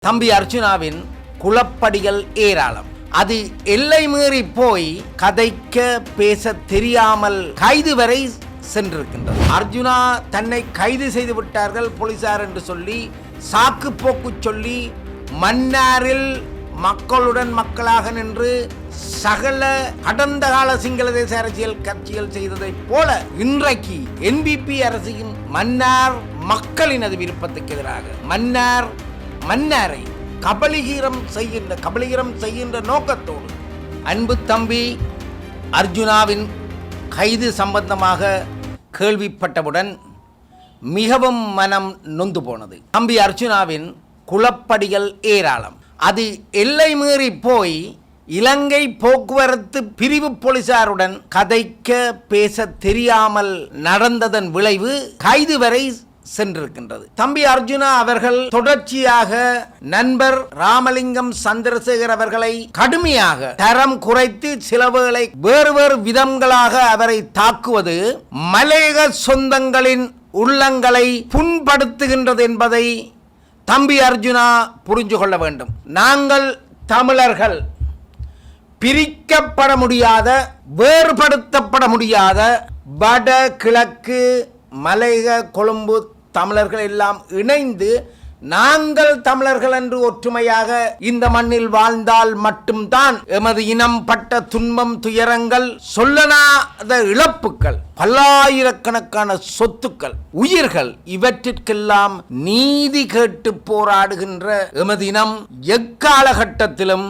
தம்பி அர்ஜுனாவின் குளப்படிகள் ஏராளம். அது எல்லை மீறி போய் கதைக்க பேச தெரியாமல் கைது வரை சென்றிருக்கின்றது. அர்ஜுனா தன்னை கைது செய்து விட்டார்கள் போலீசார் என்று சொல்லி சாக்கு போக்கு சொல்லி மன்னாரில் மக்களுடன் மக்களாக நின்று சகல கடந்த கால சிங்கள தேச அரசியல் கட்சிகள் செய்ததை போல இன்றைக்கு என்பிபி அரசின் மன்னார் மக்களினது விருப்பத்துக்கு எதிராக மன்னாரை கபலீகரம் செய்கின்ற நோக்கத்தோடு அன்பு தம்பி அர்ஜுனாவின் கைது சம்பந்தமாக கேள்விப்பட்டவுடன் மிகவும் மனம் நொந்து போனது. தம்பி அர்ஜுனாவின் குளப்படிகள் ஏராளம். அது எல்லை மீறி போய் இலங்கை போக்குவரத்து பிரிவு போலீசாருடன் கதைக்க பேச தெரியாமல் நடந்ததன் விளைவு கைது வரை சென்றிருக்கின்றது. தம்பி அர்ஜுனா அவர்கள் தொடர்ச்சியாக நண்பர் ராமலிங்கம் சந்திரசேகர் அவர்களை கடுமையாக தரம் குறைத்து சில வேளை வேறு விதங்களாக அவரை தாக்குவது மலையக சொந்தங்களின் உள்ளங்களை புண்படுத்துகின்றது என்பதை தம்பி அர்ஜுனா புரிந்து கொள்ள வேண்டும். நாங்கள் தமிழர்கள் பிரிக்கப்பட முடியாத, வேறுபடுத்தப்பட முடியாத வட கிழக்கு மலையக கொழும்பு தமிழர்கள் எல்லாம் இணைந்து நாங்கள் தமிழர்கள் என்று ஒற்றுமையாக இந்த மண்ணில் வாழ்ந்தால் மட்டும்தான் எமது இனம் பட்ட துன்பம், துயரங்கள், சொல்லனாத இழப்புகள், பல்லாயிரக்கணக்கான சொத்துக்கள், உயிர்கள் இவற்றிற்கெல்லாம் நீதி கேட்டு போராடுகின்ற எமது இனம் எக்காலகட்டத்திலும்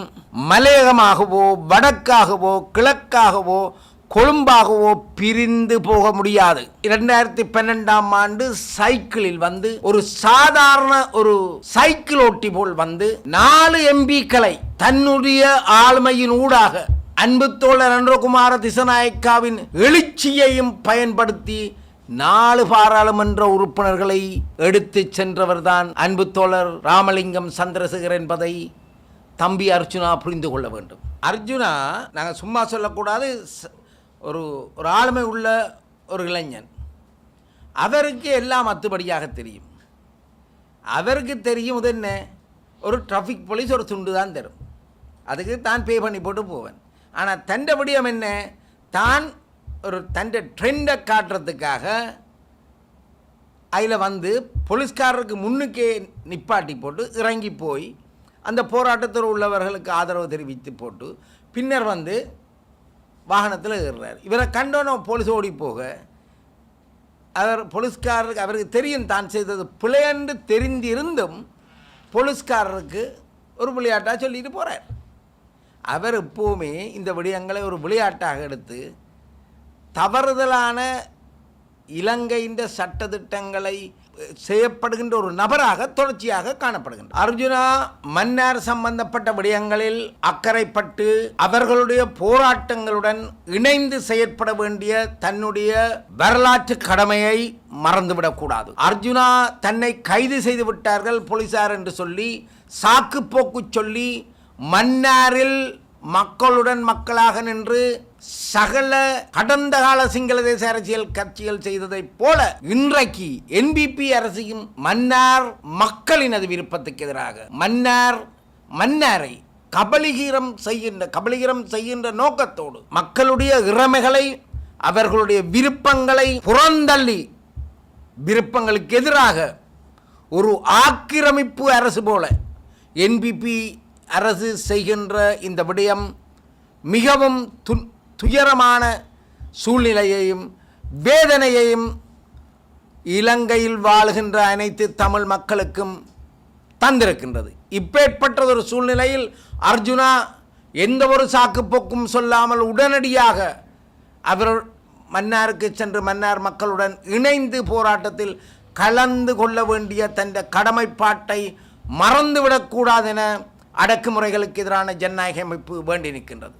மலையகமாகவோ வடக்காகவோ கிழக்காகவோ கொழும்பாகவோ பிரிந்து போக முடியாது. 2012ஆம் ஆண்டு சைக்கிளில் வந்து ஒரு சாதாரண ஒரு சைக்கிள் ஓட்டி போல் வந்து 4 எம்பிக்களை தன்னுடைய ஆளுமையின் ஊடாக அன்பு தோழர் அனுரகுமார திசநாயக்காவின் எழுச்சியையும் பயன்படுத்தி 4 பாராளுமன்ற உறுப்பினர்களை எடுத்து சென்றவர்தான் அன்பு தோழர் ராமலிங்கம் சந்திரசேகர் என்பதை தம்பி அர்ஜுனா புரிந்து கொள்ள வேண்டும். அர்ஜுனா நாங்கள் சும்மா சொல்லக்கூடாது, ஒரு ஆளுமை உள்ள ஒரு இளைஞன். அவருக்கு எல்லாம் அத்துபடியாக தெரியும். அவருக்கு தெரியும் இது என்ன, ஒரு டிராஃபிக் போலீஸ் ஒரு துண்டு தான் தரும், அதுக்கு தான் பே பண்ணி போட்டு போவேன். ஆனால் தண்டபடியம் என்ன, தான் ஒரு தண்டை ட்ரெண்டை காட்டுறதுக்காக அதில் வந்து போலீஸ்காரருக்கு முன்னுக்கே நிப்பாட்டி போட்டு இறங்கி போய் அந்த போராட்டத்தில் உள்ளவர்களுக்கு ஆதரவு தெரிவித்து போட்டு பின்னர் வந்து வாகனத்தில் ஏறுறார். இவரை கண்டோன்னு போலீஸ் ஓடி போக அவர் போலீஸ்காரருக்கு அவருக்கு தெரியும் தான் செய்தது பிழையென்று தெரிந்திருந்தும் போலீஸ்காரருக்கு ஒரு விளையாட்டாக சொல்லிட்டு போகிறார். அவர் எப்போவுமே இந்த விடயங்களை ஒரு விளையாட்டாக எடுத்து தவறுதலான இலங்கையின் சட்டத்திட்டங்களை செய்யப்படுகின்ற ஒரு நபராக தொடர்ச்சியாக காணப்படுகின்றார். அர்ஜுனா மன்னார் சம்பந்தப்பட்ட விடயங்களில் அக்கறைப்பட்டு அவர்களுடைய போராட்டங்களுடன் இணைந்து செயற்பட வேண்டிய தன்னுடைய வரலாற்று கடமையை மறந்துவிடக்கூடாது. அர்ஜுனா தன்னை கைது செய்து விட்டார்கள் போலீசார் என்று சொல்லி சாக்கு போக்கு சொல்லி மன்னாரில் மக்களுடன் மக்களாக நின்று சகல கடந்த கால சிங்கள தேச அரசியல் கட்சிகள் செய்ததை போல இன்றைக்கு என்பிபி அரசின் மன்னார் மக்களினது விருப்பத்துக்கு எதிராக மன்னாரை கபலீகரம் செய்கின்ற நோக்கத்தோடு மக்களுடைய இறமைகளை, அவர்களுடைய விருப்பங்களை புறந்தள்ளி விருப்பங்களுக்கு எதிராக ஒரு ஆக்கிரமிப்பு அரசு போல என்பிபி அரசு செய்கின்ற இந்த விடயம் மிகவும் துயரமான சூழ்நிலையையும் வேதனையையும் இலங்கையில் வாழ்கின்ற அனைத்து தமிழ் மக்களுக்கும் தந்திருக்கின்றது. இப்பேற்பட்ட ஒரு சூழ்நிலையில் அர்ஜுனா எந்த ஒரு சாக்குப்போக்கும் சொல்லாமல் உடனடியாக அவர் மன்னாருக்கு சென்று மன்னார் மக்களுடன் இணைந்து போராட்டத்தில் கலந்து கொள்ள வேண்டிய தன் கடமைப்பாட்டை மறந்துவிடக்கூடாதென அடக்குமுறைகளுக்கு எதிரான ஜனநாயக அமைப்பு வேண்டி நிற்கின்றது.